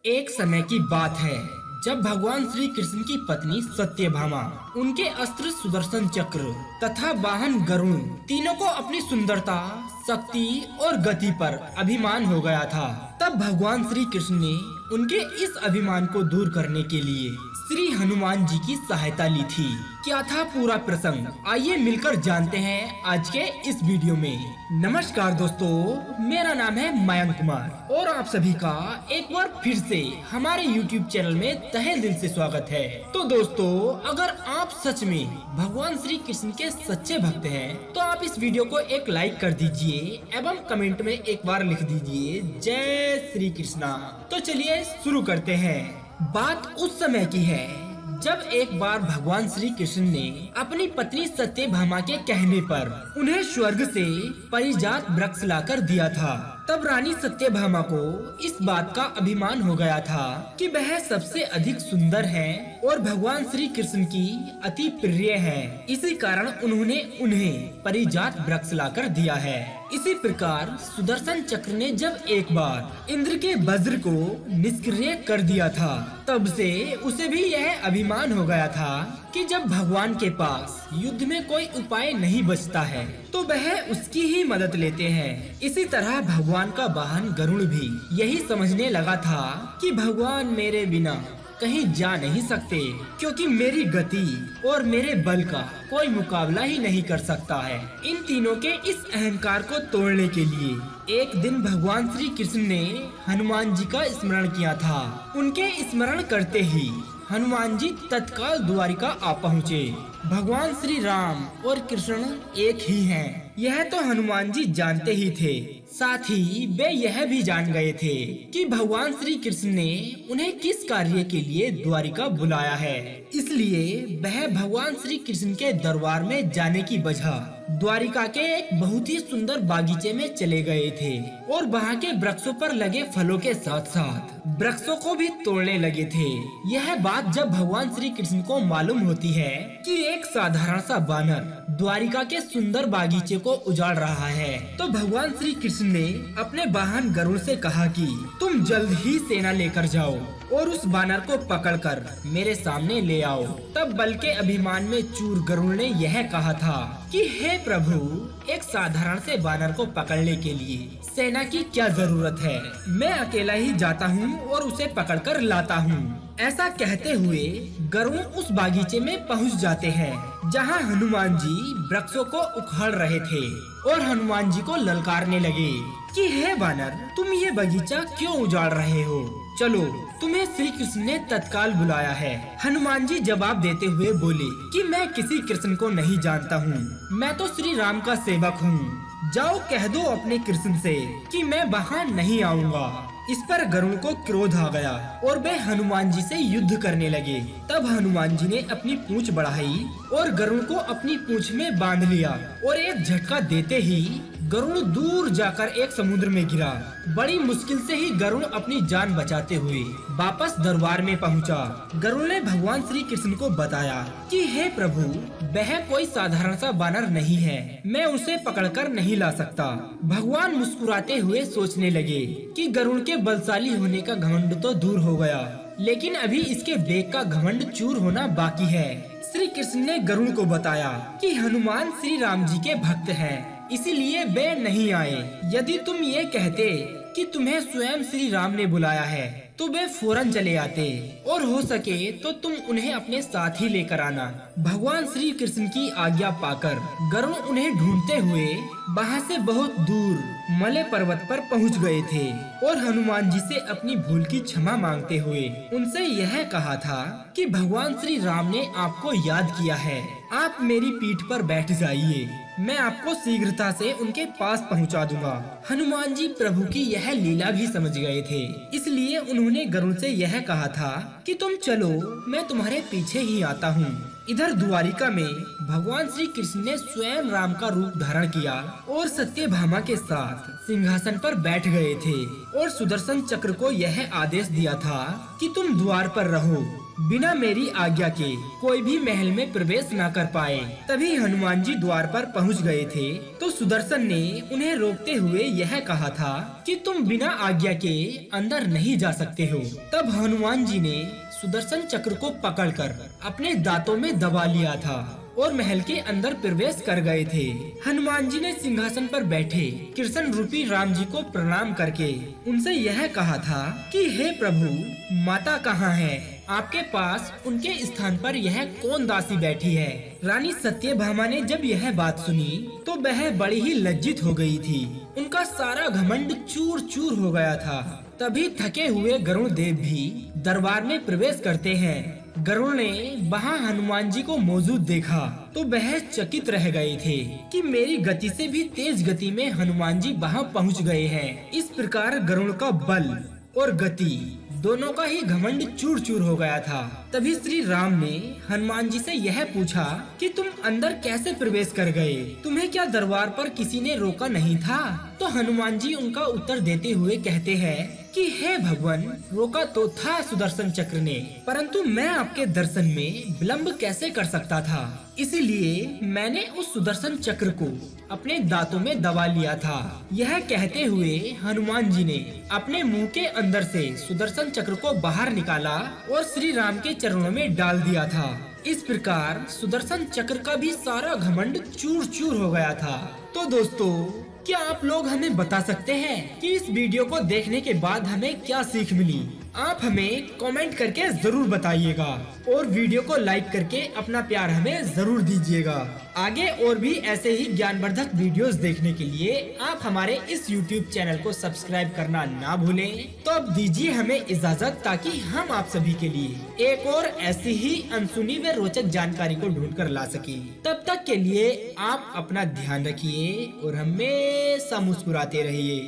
एक समय की बात है जब भगवान श्री कृष्ण की पत्नी सत्यभामा उनके अस्त्र सुदर्शन चक्र तथा वाहन गरुण तीनों को अपनी सुंदरता, शक्ति और गति पर अभिमान हो गया था। तब भगवान श्री कृष्ण ने उनके इस अभिमान को दूर करने के लिए श्री हनुमान जी की सहायता ली थी। क्या था पूरा प्रसंग, आइए मिलकर जानते हैं आज के इस वीडियो में। नमस्कार दोस्तों, मेरा नाम है मयंक कुमार और आप सभी का एक बार फिर से हमारे YouTube चैनल में तहे दिल से स्वागत है। तो दोस्तों, अगर आप सच में भगवान श्री कृष्ण के सच्चे भक्त हैं, तो आप इस वीडियो को एक लाइक कर दीजिए एवं कमेंट में एक बार लिख दीजिए जय श्री कृष्णा। तो चलिए शुरू करते हैं। बात उस समय की है जब एक बार भगवान श्री कृष्ण ने अपनी पत्नी सत्यभामा के कहने पर उन्हें स्वर्ग से परिजात वृक्ष लाकर दिया था। तब रानी सत्यभामा को इस बात का अभिमान हो गया था कि वह सबसे अधिक सुंदर है और भगवान श्री कृष्ण की अति प्रिय है। इसी कारण उन्होंने उन्हें परिजात वृक्ष लाकर दिया है। इसी प्रकार सुदर्शन चक्र ने जब एक बार इंद्र के वज्र को निष्क्रिय कर दिया था, तब से उसे भी यह अभिमान हो गया था कि जब भगवान के पास युद्ध में कोई उपाय नहीं बचता है तो वह उसकी ही मदद लेते हैं। इसी तरह भगवान का वाहन गरुड़ भी यही समझने लगा था कि भगवान मेरे बिना कहीं जा नहीं सकते, क्योंकि मेरी गति और मेरे बल का कोई मुकाबला ही नहीं कर सकता है। इन तीनों के इस अहंकार को तोड़ने के लिए एक दिन भगवान श्री कृष्ण ने हनुमान जी का स्मरण किया था। उनके स्मरण करते ही हनुमान जी तत्काल द्वारिका आ पहुँचे। भगवान श्री राम और कृष्ण एक ही हैं, यह तो हनुमान जी जानते ही थे। साथ ही वे यह भी जान गए थे कि भगवान श्री कृष्ण ने उन्हें किस कार्य के लिए द्वारिका बुलाया है। इसलिए वह भगवान श्री कृष्ण के दरबार में जाने की वजह द्वारिका के एक बहुत ही सुंदर बागीचे में चले गए थे और वहाँ के वृक्षों पर लगे फलों के साथ साथ वृक्षों को भी तोड़ने लगे थे। यह बात जब भगवान श्री कृष्ण को मालूम होती है कि एक साधारण सा वानर द्वारिका के सुंदर बागीचे को उजाड़ रहा है, तो भगवान श्री कृष्ण ने अपने वाहन गरुड़ से कहा कि तुम जल्द ही सेना लेकर जाओ और उस वानर को पकड़कर मेरे सामने ले आओ। तब बल के अभिमान में चूर गरुड़ ने यह कहा था कि हे प्रभु, एक साधारण से वानर को पकड़ने के लिए सेना की क्या जरूरत है, मैं अकेला ही जाता हूँ और उसे पकड़कर लाता हूँ। ऐसा कहते हुए गरुड़ उस बागीचे में पहुँच जाते हैं जहाँ हनुमान जी वृक्षों को उखाड़ रहे थे और हनुमान जी को ललकारने लगे कि हे वानर, तुम ये बगीचा क्यों उजाड़ रहे हो? चलो, तुम्हें श्री कृष्ण ने तत्काल बुलाया है। हनुमान जी जवाब देते हुए बोले कि मैं किसी कृष्ण को नहीं जानता हूँ, मैं तो श्री राम का सेवक हूँ। जाओ कह दो अपने कृष्ण से कि मैं वहाँ नहीं आऊँगा। इस पर गरुड़ को क्रोध आ गया और वे हनुमान जी से युद्ध करने लगे। तब हनुमान जी ने अपनी पूंछ बढ़ाई और गरुड़ को अपनी पूंछ में बांध लिया और एक झटका देते ही गरुड़ दूर जाकर एक समुद्र में गिरा। बड़ी मुश्किल से ही गरुड़ अपनी जान बचाते हुए वापस दरबार में पहुंचा। गरुड़ ने भगवान श्री कृष्ण को बताया कि हे प्रभु, वह कोई साधारण सा वानर नहीं है, मैं उसे पकड़कर नहीं ला सकता। भगवान मुस्कुराते हुए सोचने लगे कि गरुड़ के बलशाली होने का घमंड तो दूर हो गया, लेकिन अभी इसके वेग का घमंड चूर होना बाकी है। श्री कृष्ण ने गरुड़ को बताया कि हनुमान श्री राम जी के भक्त हैं, इसीलिए वे नहीं आए। यदि तुम ये कहते कि तुम्हें स्वयं श्री राम ने बुलाया है तो वे फौरन चले आते और हो सके तो तुम उन्हें अपने साथ ही लेकर आना। भगवान श्री कृष्ण की आज्ञा पाकर गरुड़ उन्हें ढूंढते हुए वहाँ से बहुत दूर मले पर्वत पर पहुँच गए थे और हनुमान जी से अपनी भूल की क्षमा मांगते हुए उनसे यह कहा था कि भगवान श्री राम ने आपको याद किया है, आप मेरी पीठ पर बैठ जाइए, मैं आपको शीघ्रता से उनके पास पहुंचा दूंगा। हनुमान जी प्रभु की यह लीला भी समझ गए थे, इसलिए उन्होंने गरुड़ से यह कहा था कि तुम चलो, मैं तुम्हारे पीछे ही आता हूँ। इधर द्वारिका में भगवान श्री कृष्ण ने स्वयं राम का रूप धारण किया और सत्यभामा के साथ सिंहासन पर बैठ गए थे और सुदर्शन चक्र को यह आदेश दिया था कि तुम द्वार पर रहो बिना मेरी आज्ञा के कोई भी महल में प्रवेश न कर पाए। तभी हनुमान जी द्वार पर पहुंच गए थे तो सुदर्शन ने उन्हें रोकते हुए यह कहा था कि तुम बिना आज्ञा के अंदर नहीं जा सकते हो। तब हनुमान जी ने सुदर्शन चक्र को पकड़कर अपने दांतों में दबा लिया था और महल के अंदर प्रवेश कर गए थे। हनुमान जी ने सिंहासन पर बैठे कृष्ण रूपी राम जी को प्रणाम करके उनसे यह कहा था कि हे प्रभु, माता कहाँ है? आपके पास उनके स्थान पर यह कौन दासी बैठी है? रानी सत्यभामा ने जब यह बात सुनी तो वह बड़ी ही लज्जित हो गई थी। उनका सारा घमंड चूर चूर हो गया था। तभी थके हुए गरुड़ देव भी दरबार में प्रवेश करते हैं। गरुड़ ने वहाँ हनुमान जी को मौजूद देखा तो वह चकित रह गए थे कि मेरी गति से भी तेज गति में हनुमान जी वहाँ पहुँच गए हैं। इस प्रकार गरुड़ का बल और गति दोनों का ही घमंड चूर चूर हो गया था। तभी श्री राम ने हनुमान जी से यह पूछा कि तुम अंदर कैसे प्रवेश कर गए? तुम्हें क्या दरबार पर किसी ने रोका नहीं था? तो हनुमान जी उनका उत्तर देते हुए कहते हैं कि हे भगवान, रोका तो था सुदर्शन चक्र ने, परंतु मैं आपके दर्शन में विलम्ब कैसे कर सकता था, इसीलिए मैंने उस सुदर्शन चक्र को अपने दांतों में दबा लिया था। यह कहते हुए हनुमान जी ने अपने मुंह के अंदर से सुदर्शन चक्र को बाहर निकाला और श्री राम के चरणों में डाल दिया था। इस प्रकार सुदर्शन चक्र का भी सारा घमंड चूर चूर हो गया था। तो दोस्तों, क्या आप लोग हमें बता सकते हैं कि इस वीडियो को देखने के बाद हमें क्या सीख मिली? आप हमें कमेंट करके जरूर बताइएगा और वीडियो को लाइक करके अपना प्यार हमें जरूर दीजिएगा। आगे और भी ऐसे ही ज्ञानवर्धक वीडियोस देखने के लिए आप हमारे इस YouTube चैनल को सब्सक्राइब करना ना भूलें। तो अब दीजिए हमें इजाजत, ताकि हम आप सभी के लिए एक और ऐसी ही अनसुनी व रोचक जानकारी को ढूंढ कर ला सके। तब तक के लिए आप अपना ध्यान रखिए और हमेशा मुस्कुराते रहिए।